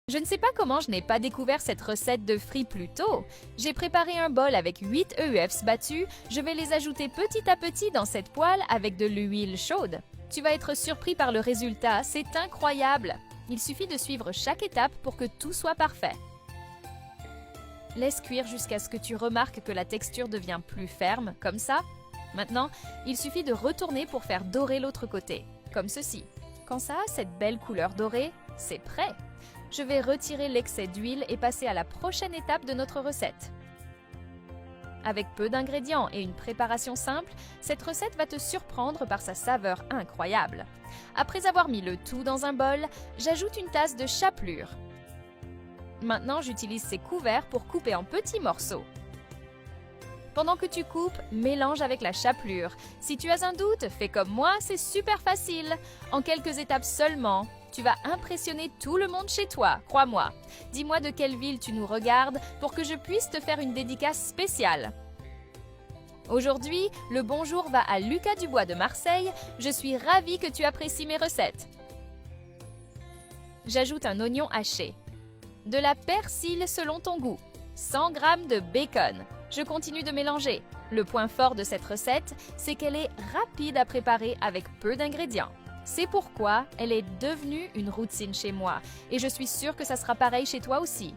Je ne sais pas comment je n'ai pas découvert cette recette de frits plus tôt. J'ai préparé un bol avec 8 EUFs battus. Je vais les ajouter petit à petit dans cette poêle avec de l'huile chaude. Tu vas être surpris par le résultat, c'est incroyable! Il suffit de suivre chaque étape pour que tout soit parfait. Laisse cuire jusqu'à ce que tu remarques que la texture devient plus ferme, comme ça. Maintenant, il suffit de retourner pour faire dorer l'autre côté, comme ceci. Quand ça a cette belle couleur dorée, c'est prêt. Je vais retirer l'excès d'huile et passer à la prochaine étape de notre recette. Avec peu d'ingrédients et une préparation simple, cette recette va te surprendre par sa saveur incroyable. Après avoir mis le tout dans un bol, j'ajoute une tasse de chapelure. Maintenant, j'utilise ces couverts pour couper en petits morceaux. Pendant que tu coupes, mélange avec la chapelure. Si tu as un doute, fais comme moi, c'est super facile. En quelques étapes seulement, tu vas impressionner tout le monde chez toi, crois-moi. Dis-moi de quelle ville tu nous regardes pour que je puisse te faire une dédicace spéciale. Aujourd'hui, le bonjour va à Lucas Dubois de Marseille. Je suis ravie que tu apprécies mes recettes. J'ajoute un oignon haché, de la persil selon ton goût, 100 g de bacon. Je continue de mélanger. Le point fort de cette recette, c'est qu'elle est rapide à préparer avec peu d'ingrédients. C'est pourquoi elle est devenue une routine chez moi et je suis sûre que ça sera pareil chez toi aussi.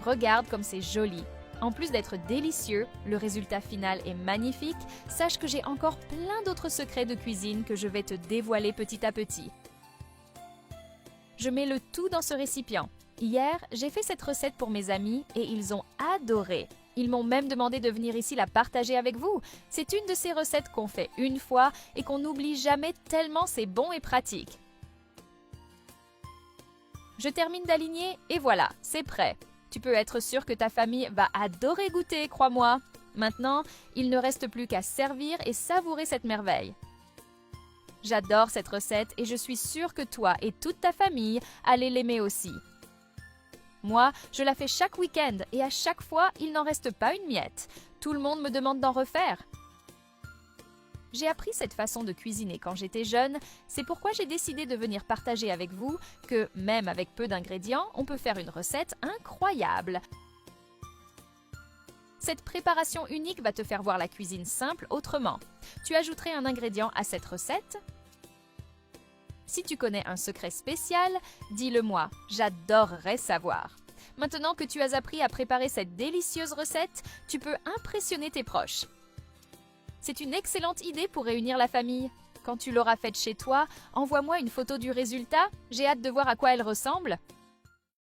Regarde comme c'est joli. En plus d'être délicieux, le résultat final est magnifique. Sache que j'ai encore plein d'autres secrets de cuisine que je vais te dévoiler petit à petit. Je mets le tout dans ce récipient. Hier, j'ai fait cette recette pour mes amis et ils ont adoré. Ils m'ont même demandé de venir ici la partager avec vous. C'est une de ces recettes qu'on fait une fois et qu'on n'oublie jamais tellement c'est bon et pratique. Je termine d'aligner et voilà, c'est prêt. Tu peux être sûr que ta famille va adorer goûter, crois-moi. Maintenant, il ne reste plus qu'à servir et savourer cette merveille. J'adore cette recette et je suis sûre que toi et toute ta famille allez l'aimer aussi. Moi, je la fais chaque week-end et à chaque fois, il n'en reste pas une miette. Tout le monde me demande d'en refaire. J'ai appris cette façon de cuisiner quand j'étais jeune, c'est pourquoi j'ai décidé de venir partager avec vous que, même avec peu d'ingrédients, on peut faire une recette incroyable. Cette préparation unique va te faire voir la cuisine simple autrement. Tu ajouterais un ingrédient à cette recette? Si tu connais un secret spécial, dis-le-moi, j'adorerais savoir. Maintenant que tu as appris à préparer cette délicieuse recette, tu peux impressionner tes proches. C'est une excellente idée pour réunir la famille. Quand tu l'auras faite chez toi, envoie-moi une photo du résultat, j'ai hâte de voir à quoi elle ressemble.